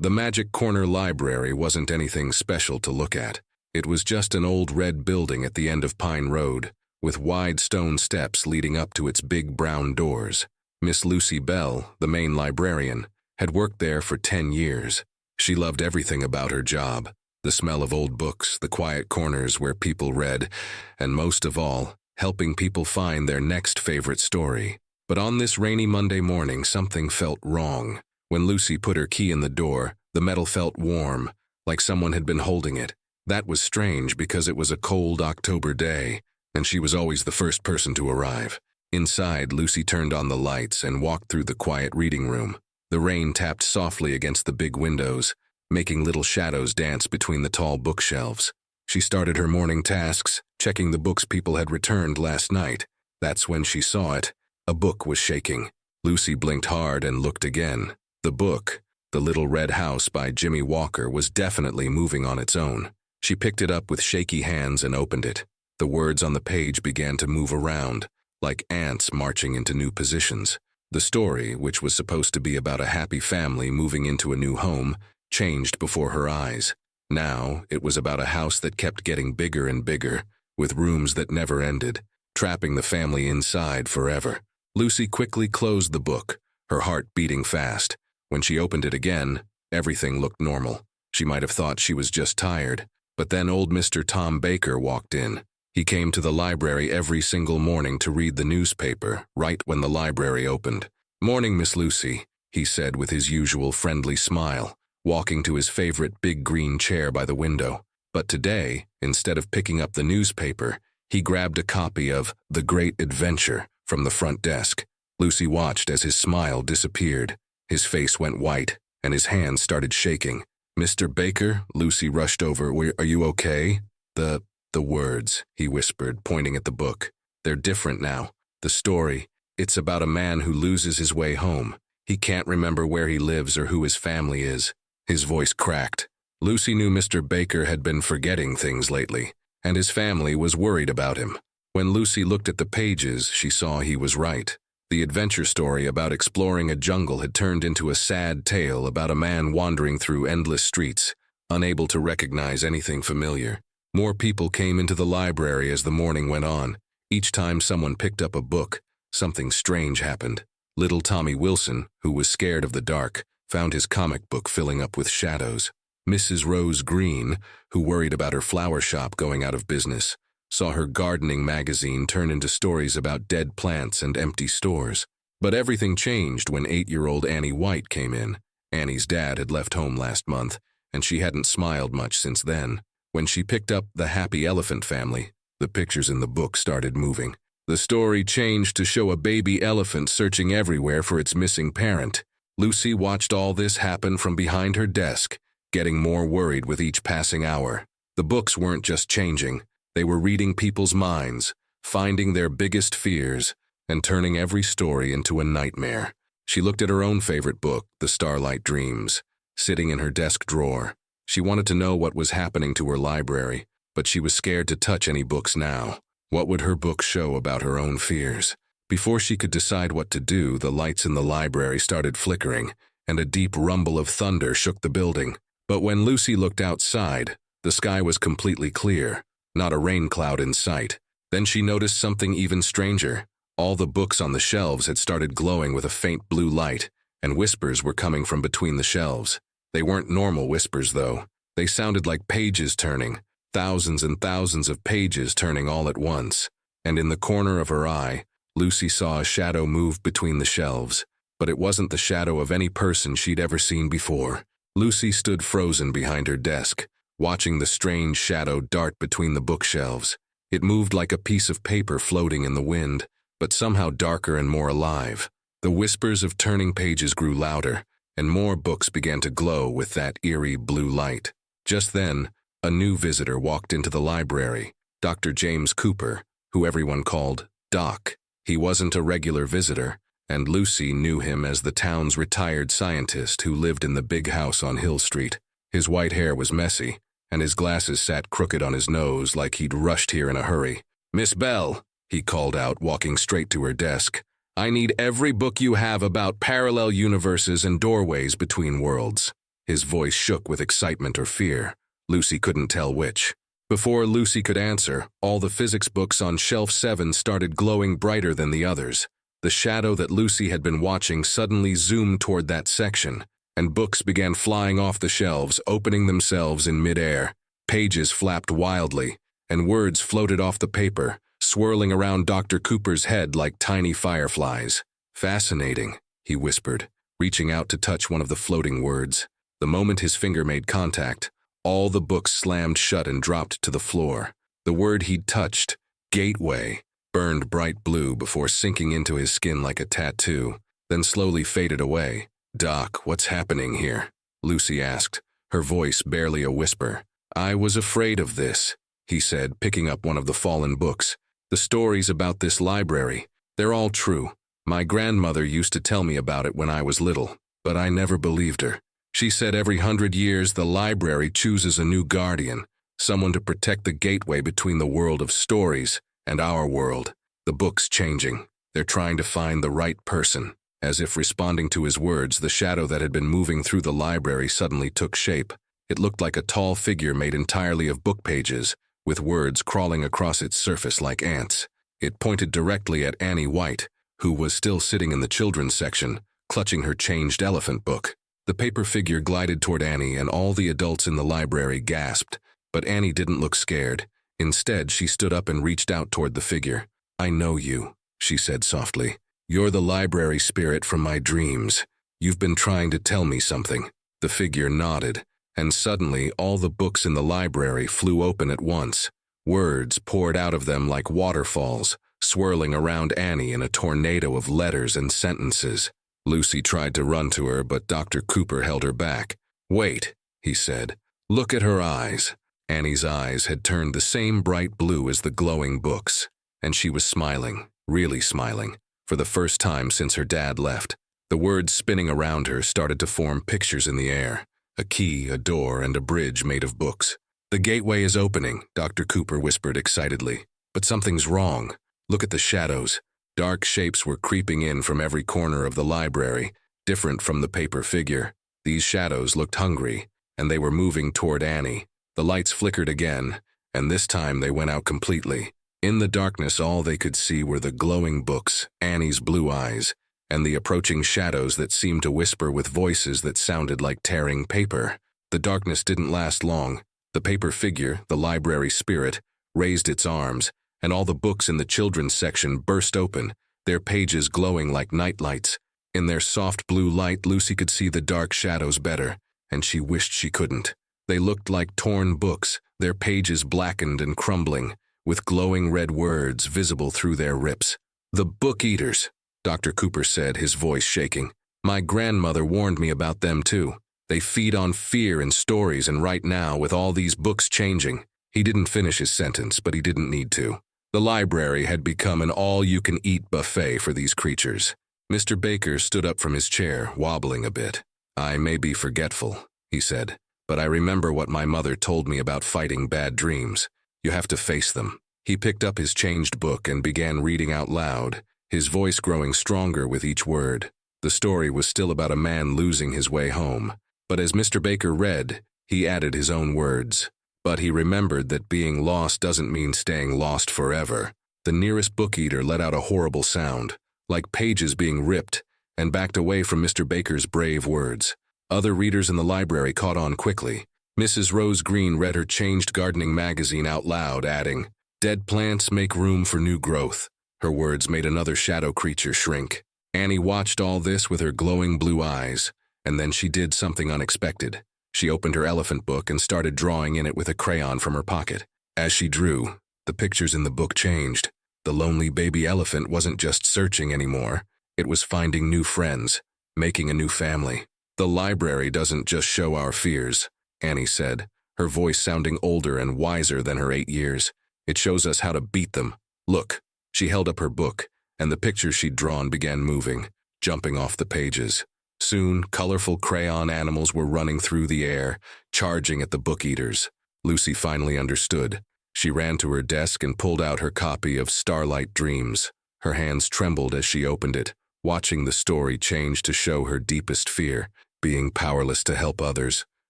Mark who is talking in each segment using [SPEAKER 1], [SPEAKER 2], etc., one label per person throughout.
[SPEAKER 1] The Magic Corner Library wasn't anything special to look at. It was just an old red building at the end of Pine Road, with wide stone steps leading up to its big brown doors. Miss Lucy Bell, the main librarian, had worked there for 10 years. She loved everything about her job: the smell of old books, the quiet corners where people read, and most of all, helping people find their next favorite story. But on this rainy Monday morning, something felt wrong. When Lucy put her key in the door, the metal felt warm, like someone had been holding it. That was strange because it was a cold October day, and she was always the first person to arrive. Inside, Lucy turned on the lights and walked through the quiet reading room. The rain tapped softly against the big windows, making little shadows dance between the tall bookshelves. She started her morning tasks, checking the books people had returned last night. That's when she saw it. A book was shaking. Lucy blinked hard and looked again. The book, The Little Red House by Jimmy Walker, was definitely moving on its own. She picked it up with shaky hands and opened it. The words on the page began to move around, like ants marching into new positions. The story, which was supposed to be about a happy family moving into a new home, changed before her eyes. Now, it was about a house that kept getting bigger and bigger, with rooms that never ended, trapping the family inside forever. Lucy quickly closed the book, her heart beating fast. When she opened it again, everything looked normal. She might have thought she was just tired. But then old Mr. Tom Baker walked in. He came to the library every single morning to read the newspaper, right when the library opened. "Morning, Miss Lucy," he said with his usual friendly smile, walking to his favorite big green chair by the window. But today, instead of picking up the newspaper, he grabbed a copy of The Great Adventure from the front desk. Lucy watched as his smile disappeared. His face went white, and his hands started shaking. "Mr. Baker," Lucy rushed over. "Are you okay?" The words," he whispered, pointing at the book. "They're different now. The story, it's about a man who loses his way home. He can't remember where he lives or who his family is." His voice cracked. Lucy knew Mr. Baker had been forgetting things lately, and his family was worried about him. When Lucy looked at the pages, she saw he was right. The adventure story about exploring a jungle had turned into a sad tale about a man wandering through endless streets, unable to recognize anything familiar. More people came into the library as the morning went on. Each time someone picked up a book, something strange happened. Little Tommy Wilson, who was scared of the dark, found his comic book filling up with shadows. Mrs. Rose Green, who worried about her flower shop going out of business, saw her gardening magazine turn into stories about dead plants and empty stores. But everything changed when 8-year-old Annie White came in. Annie's dad had left home last month, and she hadn't smiled much since then. When she picked up The Happy Elephant Family, the pictures in the book started moving. The story changed to show a baby elephant searching everywhere for its missing parent. Lucy watched all this happen from behind her desk, getting more worried with each passing hour. The books weren't just changing. They were reading people's minds, finding their biggest fears, and turning every story into a nightmare. She looked at her own favorite book, The Starlight Dreams, sitting in her desk drawer. She wanted to know what was happening to her library, but she was scared to touch any books now. What would her book show about her own fears? Before she could decide what to do, the lights in the library started flickering, and a deep rumble of thunder shook the building. But when Lucy looked outside, the sky was completely clear, not a rain cloud in sight. Then she noticed something even stranger. All the books on the shelves had started glowing with a faint blue light, and whispers were coming from between the shelves. They weren't normal whispers, though. They sounded like pages turning, thousands and thousands of pages turning all at once. And in the corner of her eye, Lucy saw a shadow move between the shelves. But it wasn't the shadow of any person she'd ever seen before. Lucy stood frozen behind her desk, watching the strange shadow dart between the bookshelves. It moved like a piece of paper floating in the wind, but somehow darker and more alive. The whispers of turning pages grew louder, and more books began to glow with that eerie blue light. Just then, a new visitor walked into the library, Dr. James Cooper, who everyone called Doc. He wasn't a regular visitor, and Lucy knew him as the town's retired scientist who lived in the big house on Hill Street. His white hair was messy, and his glasses sat crooked on his nose like he'd rushed here in a hurry. "Miss Bell," he called out, walking straight to her desk, "I need every book you have about parallel universes and doorways between worlds." His voice shook with excitement or fear. Lucy couldn't tell which. Before Lucy could answer, all the physics books on shelf 7 started glowing brighter than the others. The shadow that Lucy had been watching suddenly zoomed toward that section, and books began flying off the shelves, opening themselves in midair. Pages flapped wildly, and words floated off the paper, swirling around Dr. Cooper's head like tiny fireflies. "Fascinating," he whispered, reaching out to touch one of the floating words. The moment his finger made contact, all the books slammed shut and dropped to the floor. The word he'd touched, gateway, burned bright blue before sinking into his skin like a tattoo, then slowly faded away. "Doc, what's happening here?" Lucy asked, her voice barely a whisper. "I was afraid of this," he said, picking up one of the fallen books. "The stories about this library, they're all true. My grandmother used to tell me about it when I was little, but I never believed her. She said every 100 years the library chooses a new guardian, someone to protect the gateway between the world of stories and our world. The book's changing. They're trying to find the right person." As if responding to his words, the shadow that had been moving through the library suddenly took shape. It looked like a tall figure made entirely of book pages, with words crawling across its surface like ants. It pointed directly at Annie White, who was still sitting in the children's section, clutching her changed elephant book. The paper figure glided toward Annie, and all the adults in the library gasped. But Annie didn't look scared. Instead, she stood up and reached out toward the figure. "I know you," she said softly. "You're the library spirit from my dreams. You've been trying to tell me something." The figure nodded, and suddenly all the books in the library flew open at once. Words poured out of them like waterfalls, swirling around Annie in a tornado of letters and sentences. Lucy tried to run to her, but Dr. Cooper held her back. "Wait," he said. "Look at her eyes." Annie's eyes had turned the same bright blue as the glowing books, and she was smiling, really smiling, for the first time since her dad left. The words spinning around her started to form pictures in the air. A key, a door, and a bridge made of books. "The gateway is opening," Dr. Cooper whispered excitedly. "But something's wrong. Look at the shadows." Dark shapes were creeping in from every corner of the library, different from the paper figure. These shadows looked hungry, and they were moving toward Annie. The lights flickered again, and this time they went out completely. In the darkness, all they could see were the glowing books, Annie's blue eyes, and the approaching shadows that seemed to whisper with voices that sounded like tearing paper. The darkness didn't last long. The paper figure, the library spirit, raised its arms, and all the books in the children's section burst open, their pages glowing like nightlights. In their soft blue light, Lucy could see the dark shadows better, and she wished she couldn't. They looked like torn books, their pages blackened and crumbling, with glowing red words visible through their rips. "The book eaters," Dr. Cooper said, his voice shaking. "My grandmother warned me about them too. They feed on fear and stories, and right now, with all these books changing..." He didn't finish his sentence, but he didn't need to. The library had become an all-you-can-eat buffet for these creatures. Mr. Baker stood up from his chair, wobbling a bit. "I may be forgetful," he said, "but I remember what my mother told me about fighting bad dreams. You have to face them." He picked up his changed book and began reading out loud, his voice growing stronger with each word. The story was still about a man losing his way home, but as Mr. Baker read, he added his own words. But he remembered that being lost doesn't mean staying lost forever. The nearest book eater let out a horrible sound, like pages being ripped, and backed away from Mr. Baker's brave words. Other readers in the library caught on quickly. Mrs. Rose Green read her changed gardening magazine out loud, adding, "Dead plants make room for new growth." Her words made another shadow creature shrink. Annie watched all this with her glowing blue eyes, and then she did something unexpected. She opened her elephant book and started drawing in it with a crayon from her pocket. As she drew, the pictures in the book changed. The lonely baby elephant wasn't just searching anymore. It was finding new friends, making a new family. "The library doesn't just show our fears," Annie said, her voice sounding older and wiser than her 8 years. "It shows us how to beat them. Look." She held up her book, and the pictures she'd drawn began moving, jumping off the pages. Soon, colorful crayon animals were running through the air, charging at the book eaters. Lucy finally understood. She ran to her desk and pulled out her copy of Starlight Dreams. Her hands trembled as she opened it, watching the story change to show her deepest fear. being powerless to help others,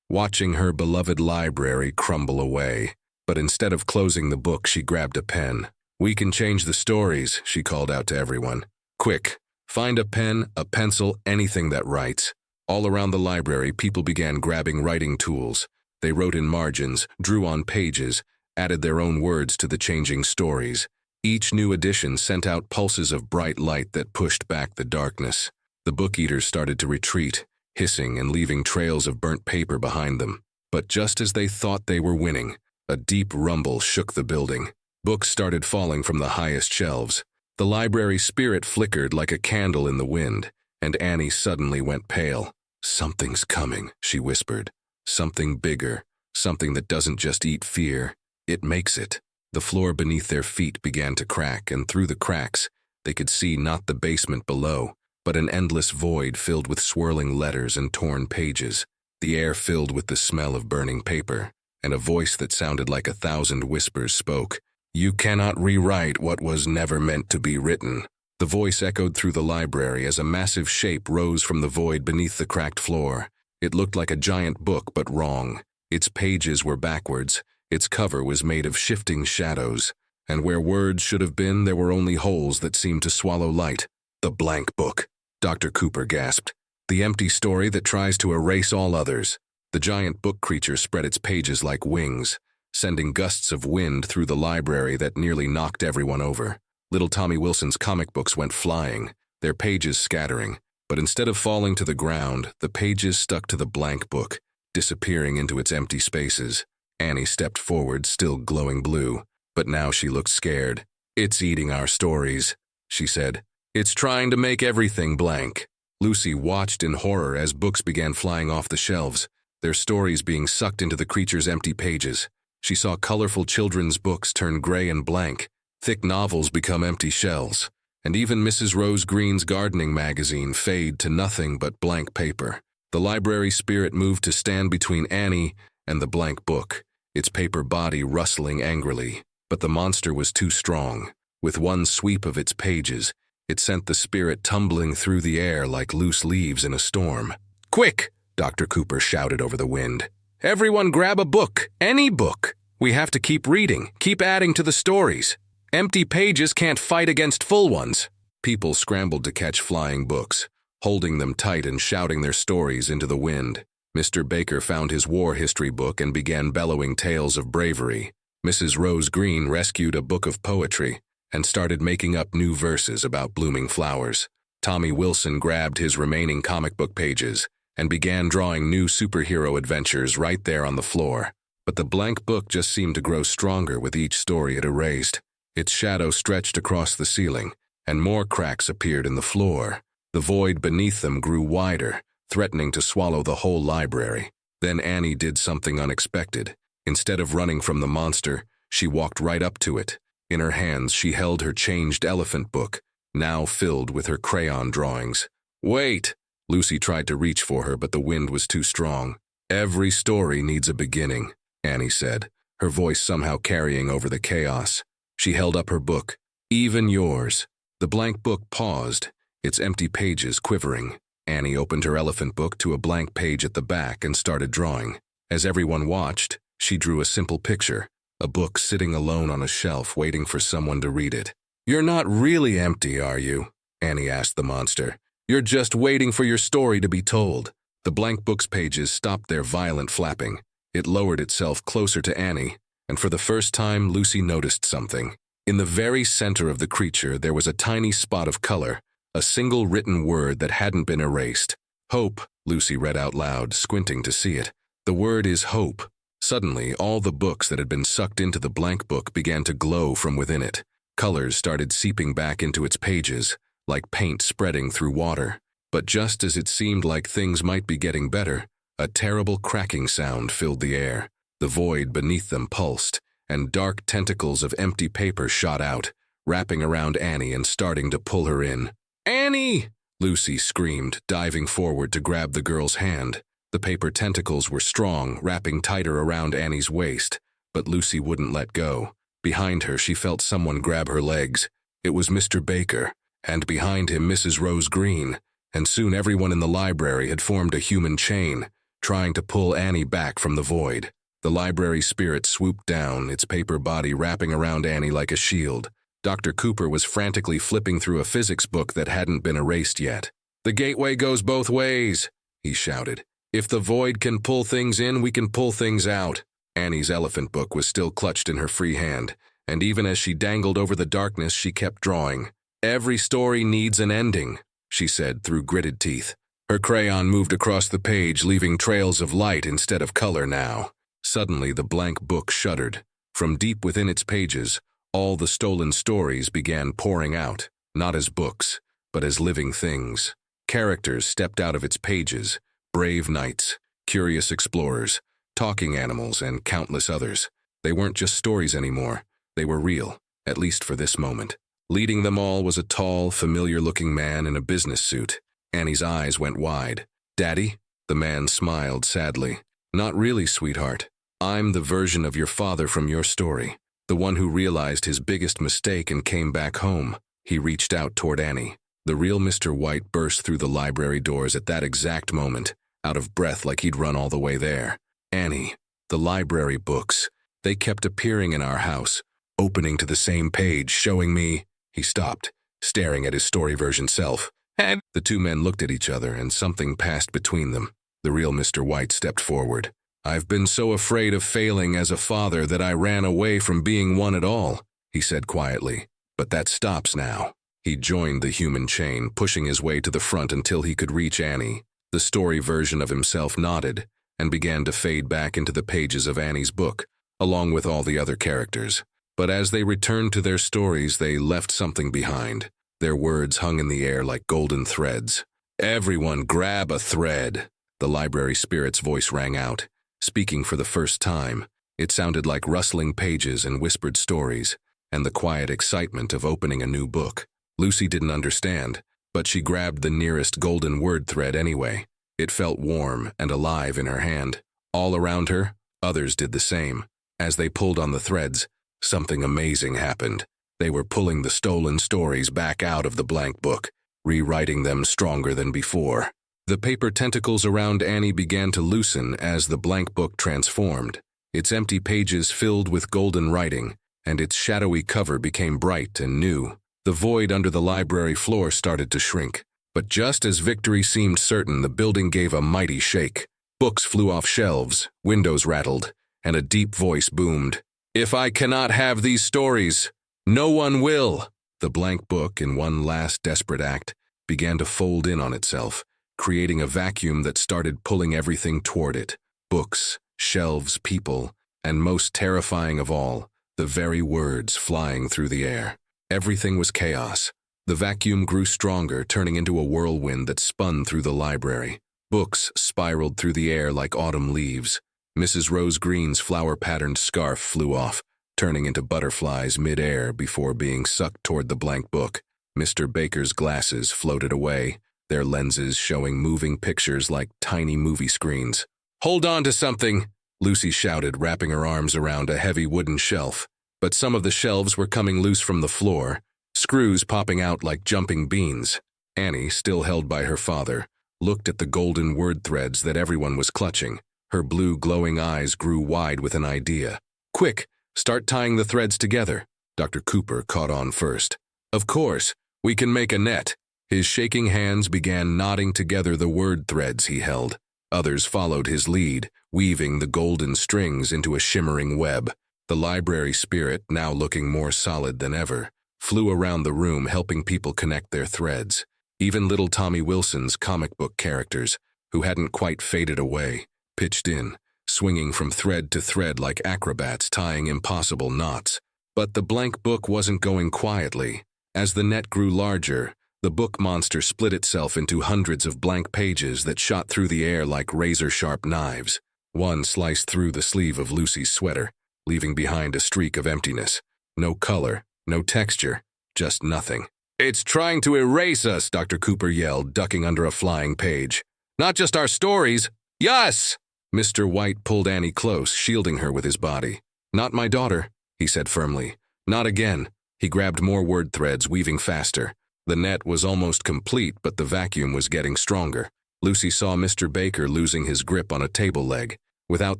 [SPEAKER 1] watching her beloved library crumble away. But instead of closing the book, she grabbed a pen. "We can change the stories," she called out to everyone. "Quick, find a pen, a pencil, anything that writes." All around the library, people began grabbing writing tools. They wrote in margins, drew on pages, added their own words to the changing stories. Each new edition sent out pulses of bright light that pushed back the darkness. The book eaters started to retreat, hissing and leaving trails of burnt paper behind them. But just as they thought they were winning, a deep rumble shook the building. Books started falling from the highest shelves. The library spirit flickered like a candle in the wind, and Annie suddenly went pale. "Something's coming," she whispered. "Something bigger, something that doesn't just eat fear, it makes it." The floor beneath their feet began to crack, and through the cracks, they could see not the basement below, but an endless void filled with swirling letters and torn pages. The air filled with the smell of burning paper, and a voice that sounded like 1,000 whispers spoke. "You cannot rewrite what was never meant to be written." The voice echoed through the library as a massive shape rose from the void beneath the cracked floor. It looked like a giant book, but wrong. Its pages were backwards. Its cover was made of shifting shadows, and where words should have been, there were only holes that seemed to swallow light. "The blank book," Dr. Cooper gasped. "The empty story that tries to erase all others." The giant book creature spread its pages like wings, sending gusts of wind through the library that nearly knocked everyone over. Little Tommy Wilson's comic books went flying, their pages scattering. But instead of falling to the ground, the pages stuck to the blank book, disappearing into its empty spaces. Annie stepped forward, still glowing blue, but now she looked scared. "It's eating our stories," she said. "It's trying to make everything blank." Lucy watched in horror as books began flying off the shelves, their stories being sucked into the creature's empty pages. She saw colorful children's books turn gray and blank, thick novels become empty shells, and even Mrs. Rose Green's gardening magazine fade to nothing but blank paper. The library spirit moved to stand between Annie and the blank book, its paper body rustling angrily. But the monster was too strong. With one sweep of its pages, it sent the spirit tumbling through the air like loose leaves in a storm. "Quick!" Dr. Cooper shouted over the wind. "Everyone grab a book, any book. We have to keep reading, keep adding to the stories. Empty pages can't fight against full ones." People scrambled to catch flying books, holding them tight and shouting their stories into the wind. Mr. Baker found his war history book and began bellowing tales of bravery. Mrs. Rose Green rescued a book of poetry and started making up new verses about blooming flowers. Tommy Wilson grabbed his remaining comic book pages and began drawing new superhero adventures right there on the floor. But the blank book just seemed to grow stronger with each story it erased. Its shadow stretched across the ceiling, and more cracks appeared in the floor. The void beneath them grew wider, threatening to swallow the whole library. Then Annie did something unexpected. Instead of running from the monster, she walked right up to it. In her hands, she held her changed elephant book, now filled with her crayon drawings. "Wait!" Lucy tried to reach for her, but the wind was too strong. "Every story needs a beginning," Annie said, her voice somehow carrying over the chaos. She held up her book. "Even yours." The blank book paused, its empty pages quivering. Annie opened her elephant book to a blank page at the back and started drawing. As everyone watched, she drew a simple picture, a book sitting alone on a shelf waiting for someone to read it. "You're not really empty, are you?" Annie asked the monster. "You're just waiting for your story to be told." The blank book's pages stopped their violent flapping. It lowered itself closer to Annie, and for the first time Lucy noticed something. In the very center of the creature there was a tiny spot of color, a single written word that hadn't been erased. "Hope," Lucy read out loud, squinting to see it. "The word is hope." Suddenly, all the books that had been sucked into the blank book began to glow from within it. Colors started seeping back into its pages, like paint spreading through water. But just as it seemed like things might be getting better, a terrible cracking sound filled the air. The void beneath them pulsed, and dark tentacles of empty paper shot out, wrapping around Annie and starting to pull her in. "Annie!" Lucy screamed, diving forward to grab the girl's hand. The paper tentacles were strong, wrapping tighter around Annie's waist, but Lucy wouldn't let go. Behind her, she felt someone grab her legs. It was Mr. Baker, and behind him, Mrs. Rose Green. and soon everyone in the library had formed a human chain, trying to pull Annie back from the void. The library spirit swooped down, its paper body wrapping around Annie like a shield. Dr. Cooper was frantically flipping through a physics book that hadn't been erased yet. "The gateway goes both ways," he shouted. "If the void can pull things in, we can pull things out." Annie's elephant book was still clutched in her free hand, and even as she dangled over the darkness, she kept drawing. "Every story needs an ending," she said through gritted teeth. Her crayon moved across the page, leaving trails of light instead of color now. Suddenly, the blank book shuddered. From deep within its pages, all the stolen stories began pouring out, not as books, but as living things. Characters stepped out of its pages, brave knights, curious explorers, talking animals, and countless others. They weren't just stories anymore. They were real, at least for this moment. Leading them all was a tall, familiar-looking man in a business suit. Annie's eyes went wide. "Daddy?" The man smiled sadly. "Not really, sweetheart. I'm the version of your father from your story, the one who realized his biggest mistake and came back home." He reached out toward Annie. The real Mr. White burst through the library doors at that exact moment, out of breath like he'd run all the way there. "Annie, the library books, they kept appearing in our house, opening to the same page, showing me—" He stopped, staring at his story version self. "And—" The two men looked at each other, and something passed between them. The real Mr. White stepped forward. "I've been so afraid of failing as a father that I ran away from being one at all," he said quietly. "But that stops now." He joined the human chain, pushing his way to the front until he could reach Annie. The story version of himself nodded and began to fade back into the pages of Annie's book, along with all the other characters. But as they returned to their stories, they left something behind. Their words hung in the air like golden threads. "Everyone grab a thread." The library spirit's voice rang out, speaking for the first time. It sounded like rustling pages and whispered stories, and the quiet excitement of opening a new book. Lucy didn't understand, but she grabbed the nearest golden word thread anyway. It felt warm and alive in her hand. All around her, others did the same. As they pulled on the threads, something amazing happened. They were pulling the stolen stories back out of the blank book, rewriting them stronger than before. The paper tentacles around Annie began to loosen as the blank book transformed. Its empty pages filled with golden writing, and its shadowy cover became bright and new. The void under the library floor started to shrink. But just as victory seemed certain, the building gave a mighty shake. Books flew off shelves, windows rattled, and a deep voice boomed. "If I cannot have these stories, no one will." The blank book, in one last desperate act, began to fold in on itself, creating a vacuum that started pulling everything toward it. Books, shelves, people, and most terrifying of all, the very words flying through the air. Everything was chaos. The vacuum grew stronger, turning into a whirlwind that spun through the library. Books spiraled through the air like autumn leaves. Mrs. Rose Green's flower-patterned scarf flew off, turning into butterflies mid-air before being sucked toward the blank book. Mr. Baker's glasses floated away, their lenses showing moving pictures like tiny movie screens. "Hold on to something!" Lucy shouted, wrapping her arms around a heavy wooden shelf. But some of the shelves were coming loose from the floor, screws popping out like jumping beans. Annie, still held by her father, looked at the golden word threads that everyone was clutching. Her blue glowing eyes grew wide with an idea. "Quick, start tying the threads together." Dr. Cooper caught on first. "Of course, we can make a net." His shaking hands began knotting together the word threads he held. Others followed his lead, weaving the golden strings into a shimmering web. The library spirit, now looking more solid than ever, flew around the room helping people connect their threads. Even little Tommy Wilson's comic book characters, who hadn't quite faded away, pitched in, swinging from thread to thread like acrobats tying impossible knots. But the blank book wasn't going quietly. As the net grew larger, the book monster split itself into hundreds of blank pages that shot through the air like razor-sharp knives. One sliced through the sleeve of Lucy's sweater, leaving behind a streak of emptiness. No color, no texture, just nothing. "It's trying to erase us," Dr. Cooper yelled, ducking under a flying page. "Not just our stories." "Yes!" Mr. White pulled Annie close, shielding her with his body. "Not my daughter," he said firmly. "Not again." He grabbed more word threads, weaving faster. The net was almost complete, but the vacuum was getting stronger. Lucy saw Mr. Baker losing his grip on a table leg. Without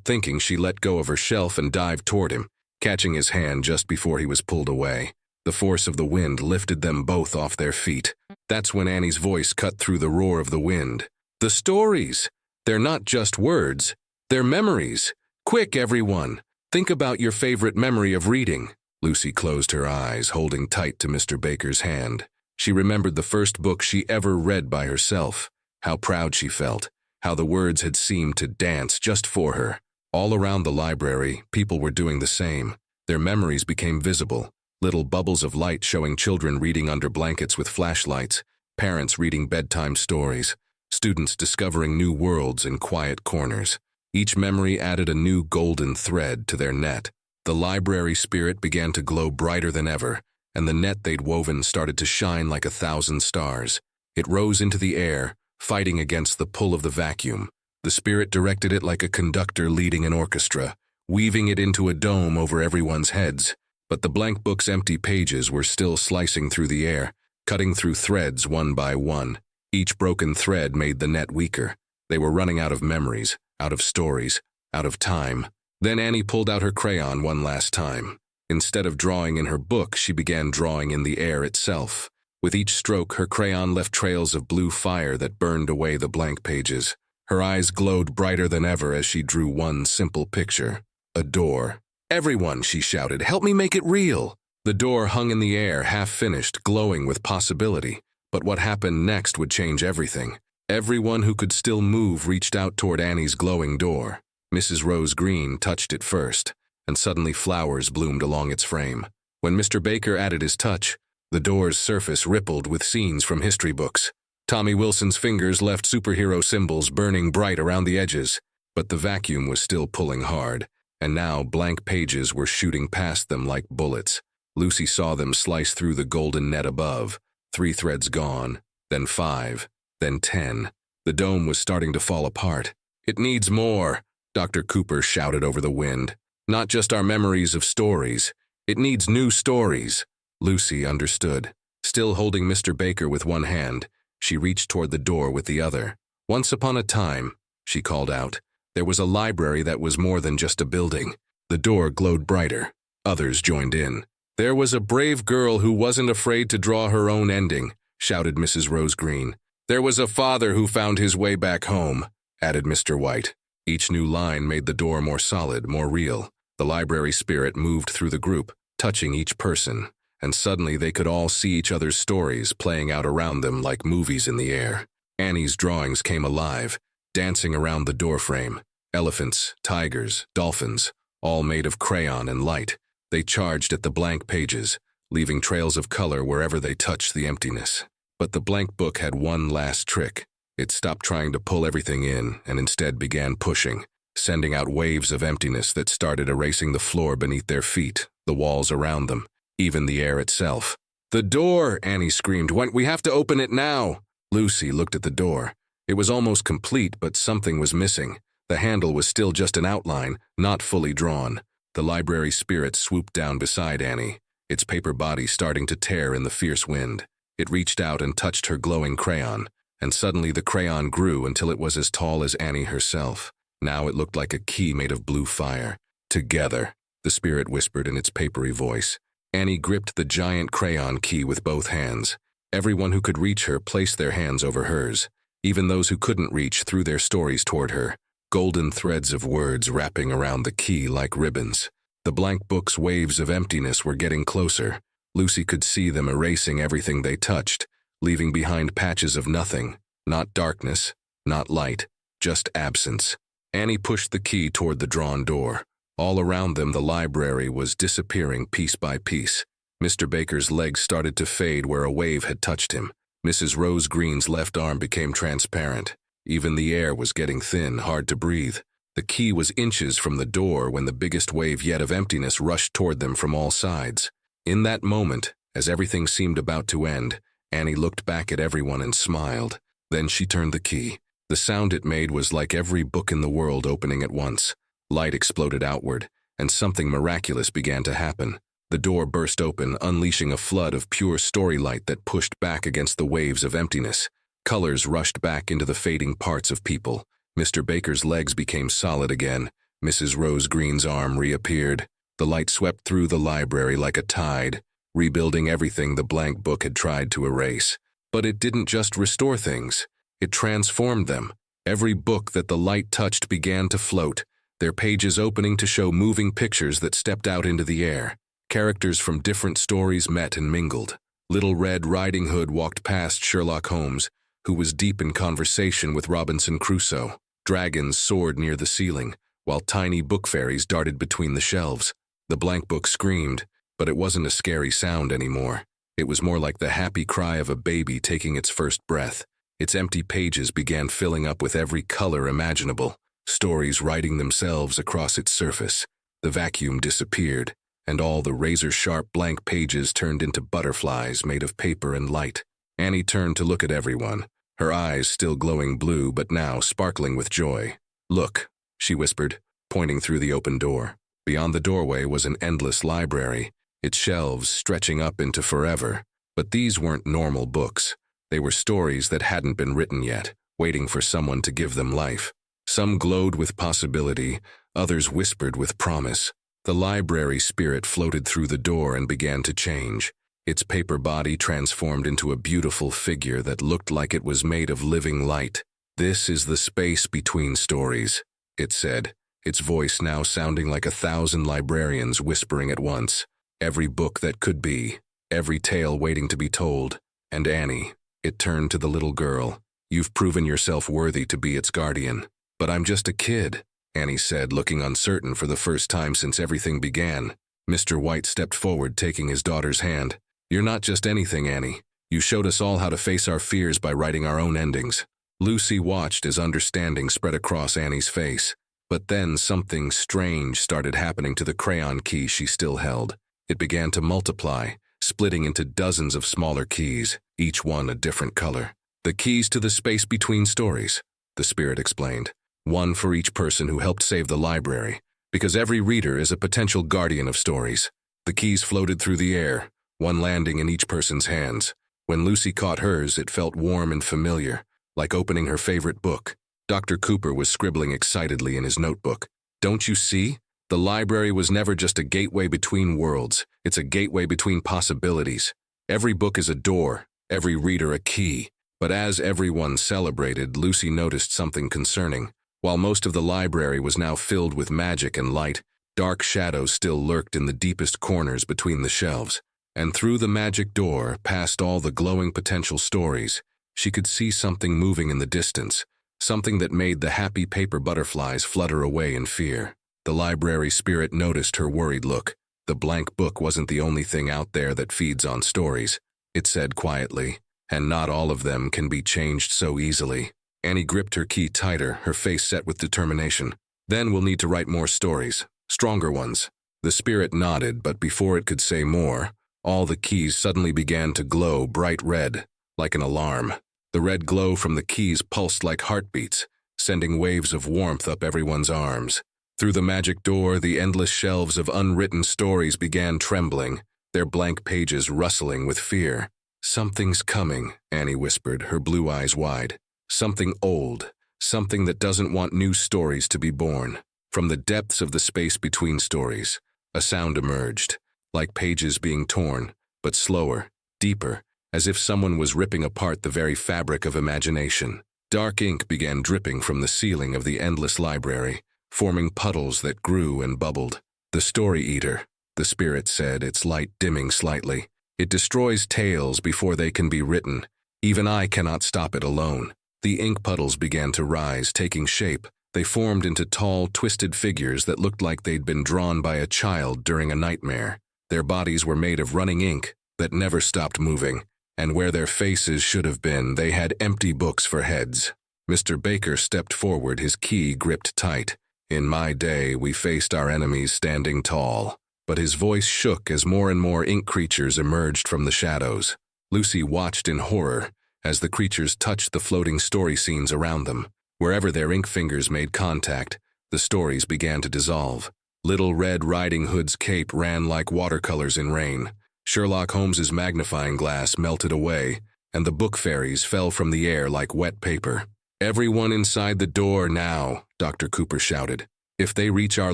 [SPEAKER 1] thinking, she let go of her shelf and dived toward him, catching his hand just before he was pulled away. The force of the wind lifted them both off their feet. That's when Annie's voice cut through the roar of the wind. "The stories! They're not just words. They're memories. Quick, everyone! Think about your favorite memory of reading." Lucy closed her eyes, holding tight to Mr. Baker's hand. She remembered the first book she ever read by herself. How proud she felt. How the words had seemed to dance just for her. All around the library, people were doing the same. Their memories became visible. Little bubbles of light showing children reading under blankets with flashlights, parents reading bedtime stories, students discovering new worlds in quiet corners. Each memory added a new golden thread to their net. The library spirit began to glow brighter than ever, and the net they'd woven started to shine like 1,000 stars. It rose into the air, fighting against the pull of the vacuum. The spirit directed it like a conductor leading an orchestra, weaving it into a dome over everyone's heads. But the blank book's empty pages were still slicing through the air, cutting through threads one by one. Each broken thread made the net weaker. They were running out of memories, out of stories, out of time. Then Annie pulled out her crayon one last time. Instead of drawing in her book, she began drawing in the air itself. With each stroke, her crayon left trails of blue fire that burned away the blank pages. Her eyes glowed brighter than ever as she drew one simple picture. A door. "Everyone," she shouted, "help me make it real." The door hung in the air, half-finished, glowing with possibility. But what happened next would change everything. Everyone who could still move reached out toward Annie's glowing door. Mrs. Rose Green touched it first, and suddenly flowers bloomed along its frame. When Mr. Baker added his touch, the door's surface rippled with scenes from history books. Tommy Wilson's fingers left superhero symbols burning bright around the edges, but the vacuum was still pulling hard, and now blank pages were shooting past them like bullets. Lucy saw them slice through the golden net above, 3 threads gone, then 5, then 10. The dome was starting to fall apart. "It needs more," Dr. Cooper shouted over the wind. "Not just our memories of stories. It needs new stories." Lucy understood. Still holding Mr. Baker with one hand, she reached toward the door with the other. "Once upon a time," she called out, "there was a library that was more than just a building." The door glowed brighter. Others joined in. "There was a brave girl who wasn't afraid to draw her own ending," shouted Mrs. Rose Green. "There was a father who found his way back home," added Mr. White. Each new line made the door more solid, more real. The library spirit moved through the group, touching each person, and suddenly they could all see each other's stories playing out around them like movies in the air. Annie's drawings came alive, dancing around the doorframe. Elephants, tigers, dolphins, all made of crayon and light. They charged at the blank pages, leaving trails of color wherever they touched the emptiness. But the blank book had one last trick. It stopped trying to pull everything in and instead began pushing, sending out waves of emptiness that started erasing the floor beneath their feet, the walls around them, even the air itself. "The door!" Annie screamed. "We have to open it now!" Lucy looked at the door. It was almost complete, but something was missing. The handle was still just an outline, not fully drawn. The library spirit swooped down beside Annie, its paper body starting to tear in the fierce wind. It reached out and touched her glowing crayon, and suddenly the crayon grew until it was as tall as Annie herself. Now it looked like a key made of blue fire. "Together," the spirit whispered in its papery voice. Annie gripped the giant crayon key with both hands. Everyone who could reach her placed their hands over hers. Even those who couldn't reach threw their stories toward her, golden threads of words wrapping around the key like ribbons. The blank book's waves of emptiness were getting closer. Lucy could see them erasing everything they touched, leaving behind patches of nothing, not darkness, not light, just absence. Annie pushed the key toward the drawn door. All around them, the library was disappearing piece by piece. Mr. Baker's legs started to fade where a wave had touched him. Mrs. Rose Green's left arm became transparent. Even the air was getting thin, hard to breathe. The key was inches from the door when the biggest wave yet of emptiness rushed toward them from all sides. In that moment, as everything seemed about to end, Annie looked back at everyone and smiled. Then she turned the key. The sound it made was like every book in the world opening at once. Light exploded outward, and something miraculous began to happen. The door burst open, unleashing a flood of pure story light that pushed back against the waves of emptiness. Colors rushed back into the fading parts of people. Mr. Baker's legs became solid again. Mrs. Rose Green's arm reappeared. The light swept through the library like a tide, rebuilding everything the blank book had tried to erase. But it didn't just restore things. It transformed them. Every book that the light touched began to float, their pages opening to show moving pictures that stepped out into the air. Characters from different stories met and mingled. Little Red Riding Hood walked past Sherlock Holmes, who was deep in conversation with Robinson Crusoe. Dragons soared near the ceiling, while tiny book fairies darted between the shelves. The blank book screamed, but it wasn't a scary sound anymore. It was more like the happy cry of a baby taking its first breath. Its empty pages began filling up with every color imaginable, stories writing themselves across its surface. The vacuum disappeared, and all the razor-sharp blank pages turned into butterflies made of paper and light. Annie turned to look at everyone, her eyes still glowing blue but now sparkling with joy. "Look," she whispered, pointing through the open door. Beyond the doorway was an endless library, its shelves stretching up into forever. But these weren't normal books. They were stories that hadn't been written yet, waiting for someone to give them life. Some glowed with possibility, others whispered with promise. The library spirit floated through the door and began to change. Its paper body transformed into a beautiful figure that looked like it was made of living light. "This is the space between stories," it said, its voice now sounding like 1,000 librarians whispering at once. Every book that could be, every tale waiting to be told. "And Annie," it turned to the little girl, "you've proven yourself worthy to be its guardian." "But I'm just a kid," Annie said, looking uncertain for the first time since everything began. Mr. White stepped forward, taking his daughter's hand. "You're not just anything, Annie. You showed us all how to face our fears by writing our own endings." Lucy watched as understanding spread across Annie's face. But then something strange started happening to the crayon key she still held. It began to multiply, splitting into dozens of smaller keys, each one a different color. "The keys to the space between stories," the spirit explained. "One for each person who helped save the library, because every reader is a potential guardian of stories." The keys floated through the air, one landing in each person's hands. When Lucy caught hers, it felt warm and familiar, like opening her favorite book. Dr. Cooper was scribbling excitedly in his notebook. "Don't you see? The library was never just a gateway between worlds. It's a gateway between possibilities. Every book is a door, every reader a key." But as everyone celebrated, Lucy noticed something concerning. While most of the library was now filled with magic and light, dark shadows still lurked in the deepest corners between the shelves. And through the magic door, past all the glowing potential stories, she could see something moving in the distance, something that made the happy paper butterflies flutter away in fear. The library spirit noticed her worried look. The blank book wasn't the only thing out there that feeds on stories, it said quietly, and not all of them can be changed so easily. Annie gripped her key tighter, her face set with determination. "Then we'll need to write more stories, stronger ones." The spirit nodded, but before it could say more, all the keys suddenly began to glow bright red, like an alarm. The red glow from the keys pulsed like heartbeats, sending waves of warmth up everyone's arms. Through the magic door, the endless shelves of unwritten stories began trembling, their blank pages rustling with fear. "Something's coming," Annie whispered, her blue eyes wide. "Something old, something that doesn't want new stories to be born." From the depths of the space between stories, a sound emerged, like pages being torn, but slower, deeper, as if someone was ripping apart the very fabric of imagination. Dark ink began dripping from the ceiling of the endless library, forming puddles that grew and bubbled. "The Story Eater," the spirit said, its light dimming slightly. "It destroys tales before they can be written. Even I cannot stop it alone." The ink puddles began to rise, taking shape. They formed into tall, twisted figures that looked like they'd been drawn by a child during a nightmare. Their bodies were made of running ink that never stopped moving, and where their faces should have been, they had empty books for heads. Mr. Baker stepped forward, his key gripped tight. "In my day, we faced our enemies standing tall." But his voice shook as more and more ink creatures emerged from the shadows. Lucy watched in horror as the creatures touched the floating story scenes around them. Wherever their ink fingers made contact, the stories began to dissolve. Little Red Riding Hood's cape ran like watercolors in rain. Sherlock Holmes's magnifying glass melted away, and the book fairies fell from the air like wet paper. "Everyone inside the door now," Dr. Cooper shouted. "If they reach our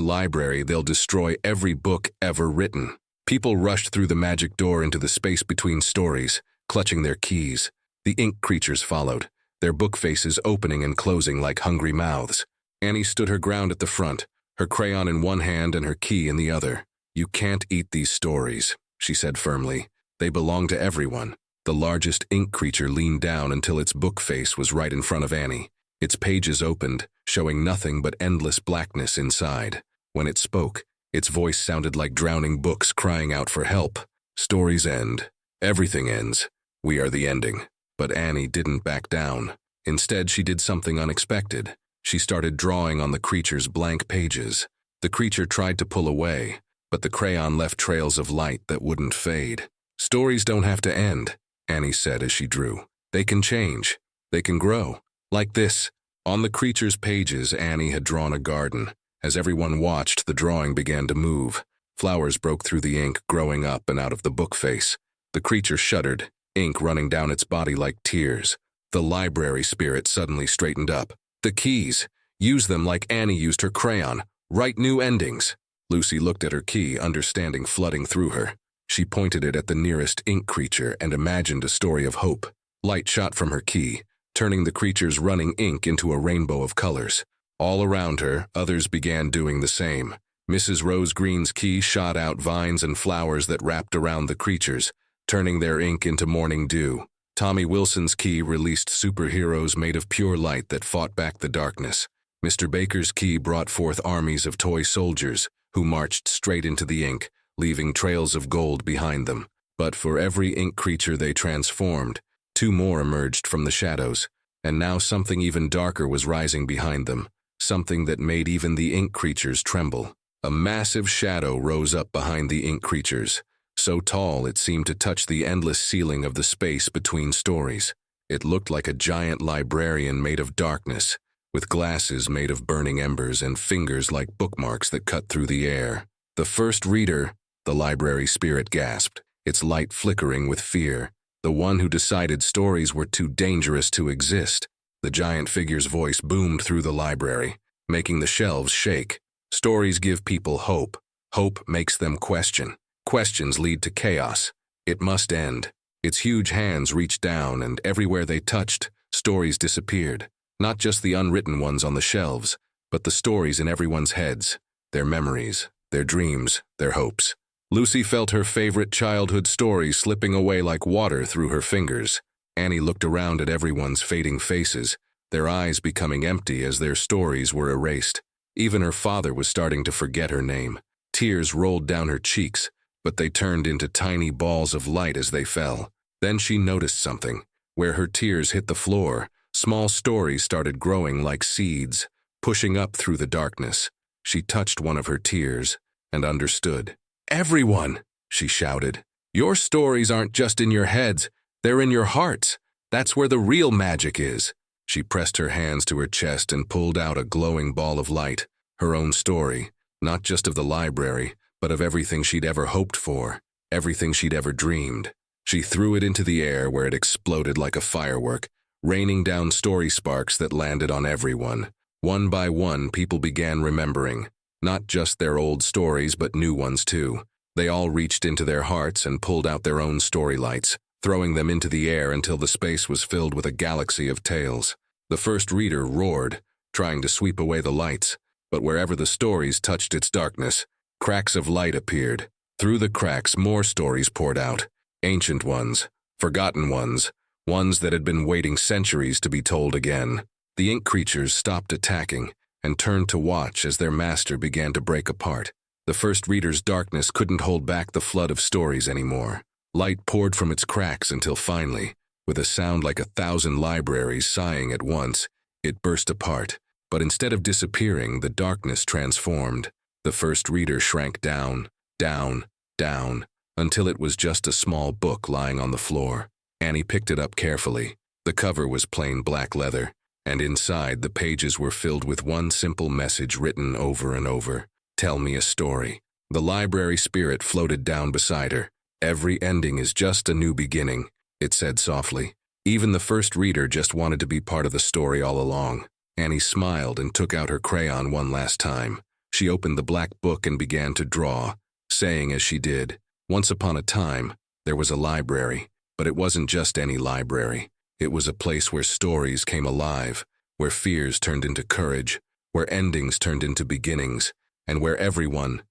[SPEAKER 1] library, they'll destroy every book ever written." People rushed through the magic door into the space between stories, clutching their keys. The ink creatures followed, their book faces opening and closing like hungry mouths. Annie stood her ground at the front, her crayon in one hand and her key in the other. "You can't eat these stories," she said firmly. "They belong to everyone." The largest ink creature leaned down until its book face was right in front of Annie. Its pages opened, showing nothing but endless blackness inside. When it spoke, its voice sounded like drowning books crying out for help. "Stories end. Everything ends. We are the ending." But Annie didn't back down. Instead, she did something unexpected. She started drawing on the creature's blank pages. The creature tried to pull away, but the crayon left trails of light that wouldn't fade. "Stories don't have to end," Annie said as she drew. "They can change. They can grow. Like this." On the creature's pages, Annie had drawn a garden. As everyone watched, the drawing began to move. Flowers broke through the ink, growing up and out of the book face. The creature shuddered, ink running down its body like tears. The library spirit suddenly straightened up. "The keys. Use them like Annie used her crayon. Write new endings." Lucy looked at her key, understanding flooding through her. She pointed it at the nearest ink creature and imagined a story of hope. Light shot from her key, turning the creature's running ink into a rainbow of colors. All around her, others began doing the same. Mrs. Rose Green's key shot out vines and flowers that wrapped around the creatures, turning their ink into morning dew. Tommy Wilson's key released superheroes made of pure light that fought back the darkness. Mr. Baker's key brought forth armies of toy soldiers who marched straight into the ink, leaving trails of gold behind them. But for every ink creature they transformed, two more emerged from the shadows, and now something even darker was rising behind them, something that made even the ink creatures tremble. A massive shadow rose up behind the ink creatures, so tall it seemed to touch the endless ceiling of the space between stories. It looked like a giant librarian made of darkness, with glasses made of burning embers and fingers like bookmarks that cut through the air. "The first reader," the library spirit gasped, its light flickering with fear. "The one who decided stories were too dangerous to exist." The giant figure's voice boomed through the library, making the shelves shake. "Stories give people hope. Hope makes them question. Questions lead to chaos. It must end." Its huge hands reached down, and everywhere they touched, stories disappeared. Not just the unwritten ones on the shelves, but the stories in everyone's heads, their memories, their dreams, their hopes. Lucy felt her favorite childhood stories slipping away like water through her fingers. Annie looked around at everyone's fading faces, their eyes becoming empty as their stories were erased. Even her father was starting to forget her name. Tears rolled down her cheeks, but they turned into tiny balls of light as they fell. Then she noticed something. Where her tears hit the floor, small stories started growing like seeds, pushing up through the darkness. She touched one of her tears and understood. "Everyone," she shouted, "your stories aren't just in your heads, they're in your hearts. That's where the real magic is." She pressed her hands to her chest and pulled out a glowing ball of light, her own story, not just of the library, but of everything she'd ever hoped for, everything she'd ever dreamed. She threw it into the air where it exploded like a firework, raining down story sparks that landed on everyone. One by one, people began remembering, not just their old stories but new ones too. They all reached into their hearts and pulled out their own story lights, throwing them into the air until the space was filled with a galaxy of tales. The first reader roared, trying to sweep away the lights, but wherever the stories touched its darkness, cracks of light appeared. Through the cracks, more stories poured out, ancient ones, forgotten ones, ones that had been waiting centuries to be told again. The ink creatures stopped attacking and turned to watch as their master began to break apart. The first reader's darkness couldn't hold back the flood of stories anymore. Light poured from its cracks until finally, with a sound like 1,000 libraries sighing at once, it burst apart. But instead of disappearing, the darkness transformed. The first reader shrank down, down, down, until it was just a small book lying on the floor. Annie picked it up carefully. The cover was plain black leather, and inside the pages were filled with one simple message written over and over. Tell me a story. The library spirit floated down beside her. Every ending is just a new beginning, it said softly. Even the first reader just wanted to be part of the story all along. Annie smiled and took out her crayon one last time. She opened the black book and began to draw, saying as she did, "Once upon a time, there was a library, but it wasn't just any library. It was a place where stories came alive, where fears turned into courage, where endings turned into beginnings, and where everyone,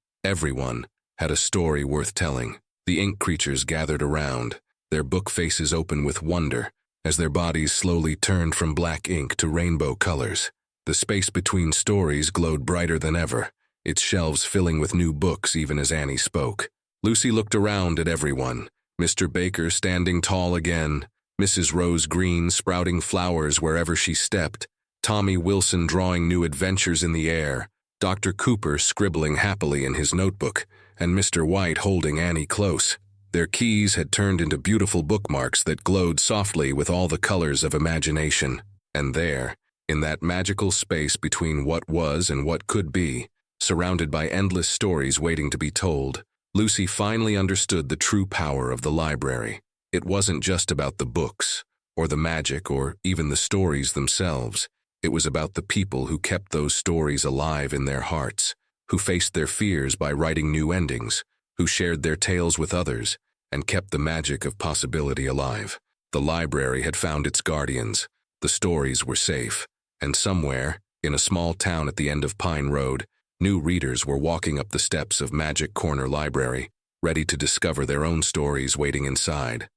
[SPEAKER 1] had a story worth telling." The ink creatures gathered around, their book faces open with wonder, as their bodies slowly turned from black ink to rainbow colors. The space between stories glowed brighter than ever, its shelves filling with new books even as Annie spoke. Lucy looked around at everyone, Mr. Baker standing tall again, Mrs. Rose Green sprouting flowers wherever she stepped, Tommy Wilson drawing new adventures in the air, Dr. Cooper scribbling happily in his notebook, and Mr. White holding Annie close. Their keys had turned into beautiful bookmarks that glowed softly with all the colors of imagination. And there, in that magical space between what was and what could be, surrounded by endless stories waiting to be told, Lucy finally understood the true power of the library. It wasn't just about the books, or the magic, or even the stories themselves. It was about the people who kept those stories alive in their hearts, who faced their fears by writing new endings, who shared their tales with others, and kept the magic of possibility alive. The library had found its guardians, the stories were safe, and somewhere, in a small town at the end of Pine Road, new readers were walking up the steps of Magic Corner Library, ready to discover their own stories waiting inside.